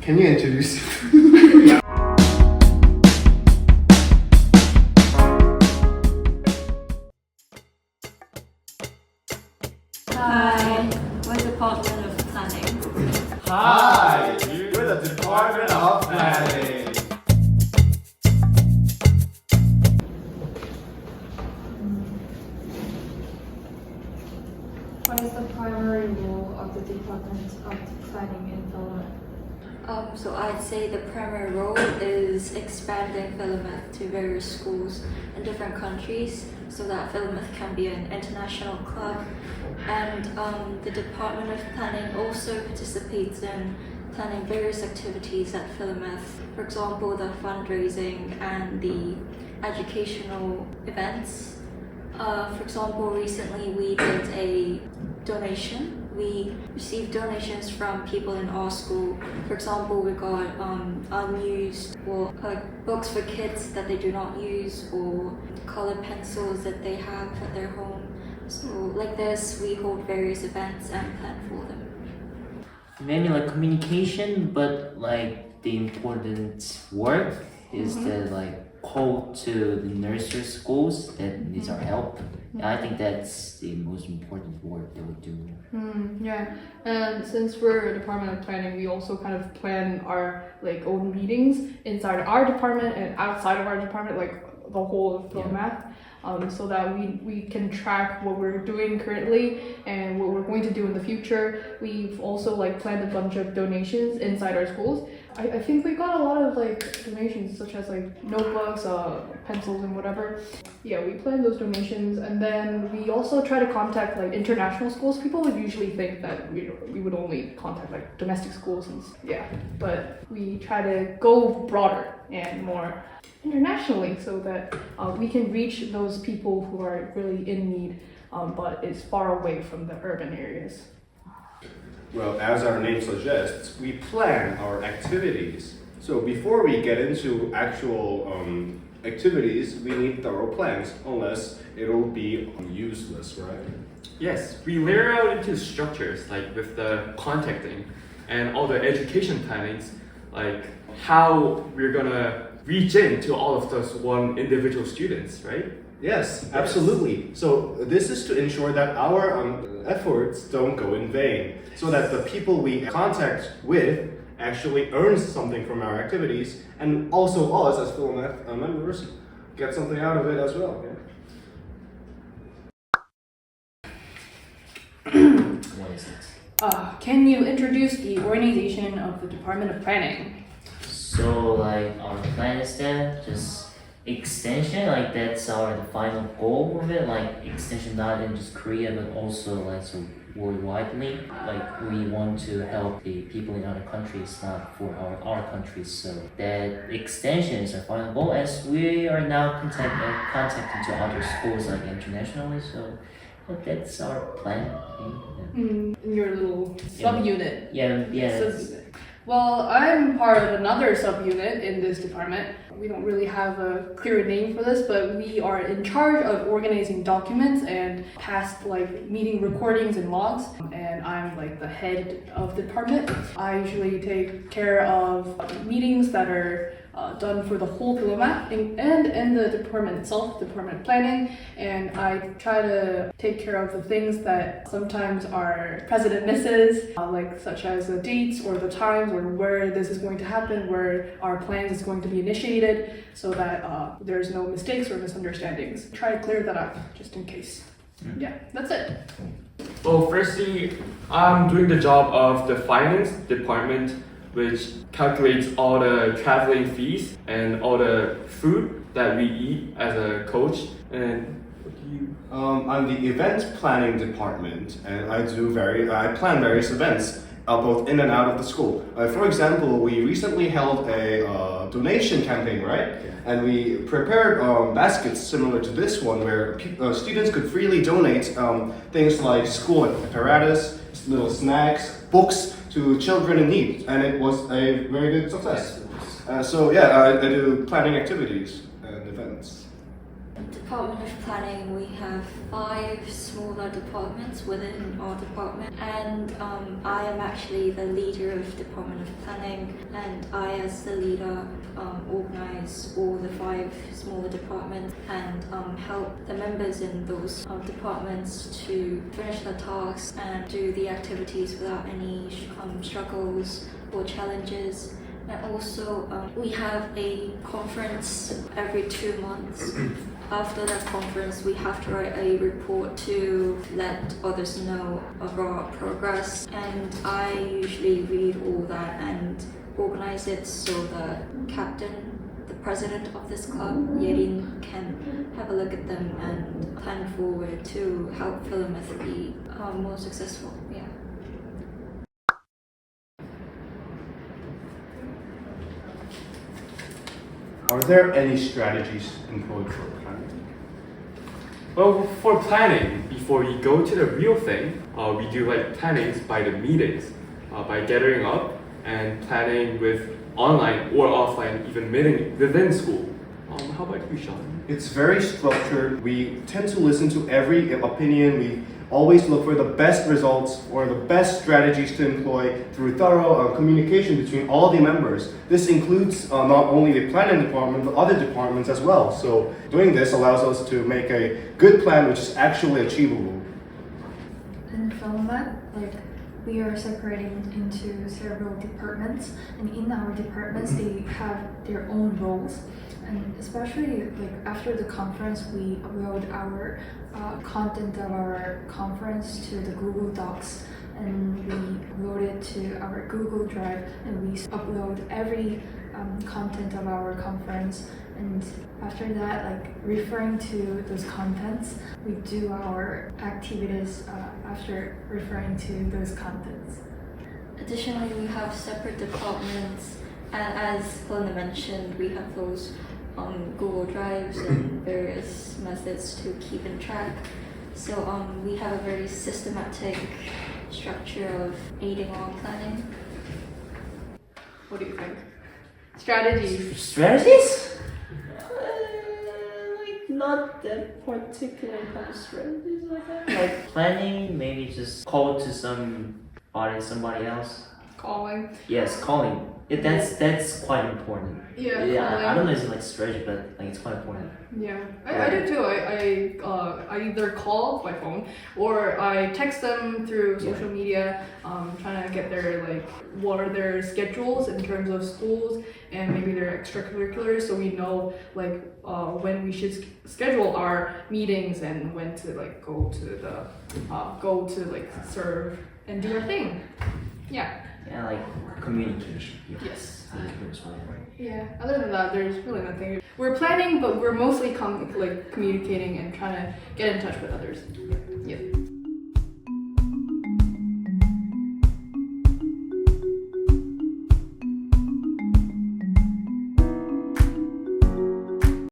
Can you introduce? Hi, we're the Department of Planning. Hi, we're the Department of Planning. What is the primary role of the Department of Planning in Philomath? So I'd say the primary role is expanding Philomath to various schools in different countries so that Philomath can be an international club. And the Department of Planning also participates in planning various activities at Philomath. For example, the fundraising and the educational events. For example, recently we did a donation. We received donations from people in our school. For example, we got unused or books for kids that they do not use, or colored pencils that they have at their home. So like this, we hold various events and plan for them. Maybe like communication, but like the important work is that like call to the nursery schools that needs our help. And I think that's the most important work that we do. Yeah, and since we're a Department of Planning, we also kind of plan our like own meetings inside our department and outside of our department, like the whole of Philomath. So that we can track what we're doing currently and what we're going to do in the future. We've also like planned a bunch of donations inside our schools. I think we got a lot of like donations such as like notebooks, pencils and whatever. Yeah, we planned those donations, and then we also try to contact like international schools. People would usually think that we would only contact like domestic schools and but we try to go broader and more internationally so that we can reach those people who are really in need but is far away from the urban areas. Well, as our name suggests, we plan our activities. So before we get into actual activities, we need thorough plans, unless it'll be useless, right? Yes, we layer out into structures like with the contacting and all the education plannings, like how we're gonna reach into all of those one individual students, right? Yes, absolutely. So this is to ensure that our efforts don't go in vain, so that the people we contact with actually earn something from our activities, and also us as Philomath members get something out of it as well. What is it? Can you introduce the organization of the Department of Planning? So like our plan is that just extension, like that's the final goal of it, like extension not in just Korea but also like so worldwidely. Like we want to help the people in other countries, not for our countries. So that extension is our final goal, as we are now contacting to other schools like internationally. So that's our plan. In your little subunit. Yeah. Subunit. Well, I'm part of another subunit in this department. We don't really have a clear name for this, but we are in charge of organizing documents and past like meeting recordings and logs. And I'm like the head of the department. I usually take care of meetings that are done for the whole Philomath and the department itself, Department of Planning, and I try to take care of the things that sometimes our president misses, like such as the dates or the times or where this is going to happen, where our plans is going to be initiated, so that there's no mistakes or misunderstandings. Try to clear that up just in case. Yeah, that's it. Well, firstly, I'm doing the job of the finance department, which calculates all the traveling fees and all the food that we eat as a coach. And what do you? I'm the event planning department, and I plan various events, both in and out of the school. For example, we recently held a donation campaign, right? Yeah. And we prepared baskets similar to this one, where students could freely donate things like school apparatus, little snacks, books to children in need, and it was a very good success. So I do planning activities and events. Department of Planning, we have 5 smaller departments within our department, and I am actually the leader of Department of Planning, and I, as the leader, organize all the 5 smaller departments and help the members in those departments to finish the tasks and do the activities without any struggles or challenges. And also, we have a conference every 2 months. After that conference, we have to write a report to let others know of our progress. And I usually read all that and organize it so the captain, the president of this club, Yerin, can have a look at them and plan forward to help Philomath be more successful. Yeah. Are there any strategies employed for planning? Well, for planning, before we go to the real thing, we do like plannings by the meetings, by gathering up and planning with online or offline, even meeting within school. How about you, Sean? It's very structured. We tend to listen to every opinion. We always look for the best results or the best strategies to employ through thorough communication between all the members. This includes not only the planning department, but other departments as well. So doing this allows us to make a good plan which is actually achievable. In Philomath, we are separating into several departments, and in our departments they have their own roles. And especially after the conference, we upload our content of our conference to the Google Docs, and we upload it to our Google Drive, and we upload every content of our conference. And after that, referring to those contents, we do our activities after referring to those contents. Additionally, we have separate departments, and as Helena mentioned, we have those Google Drives and various methods to keep in track. So we have a very systematic structure of aiding our planning. What do you think? Strategies. Strategies? Not that particular kind of strategies like that. Like planning, maybe just call to somebody else. Calling. Yes, calling. That's quite important. Yeah, I don't know if it's like strategy, but it's quite important. Yeah, I do too. I either call by phone or I text them through social media, trying to get their what are their schedules in terms of schools and maybe their extracurriculars, so we know when we should schedule our meetings and when to go to serve and do our thing. Yeah. Yeah, communication. Yes. It's really important. Yeah. Other than that, there's really nothing. We're planning, but we're mostly communicating and trying to get in touch with others. Yep.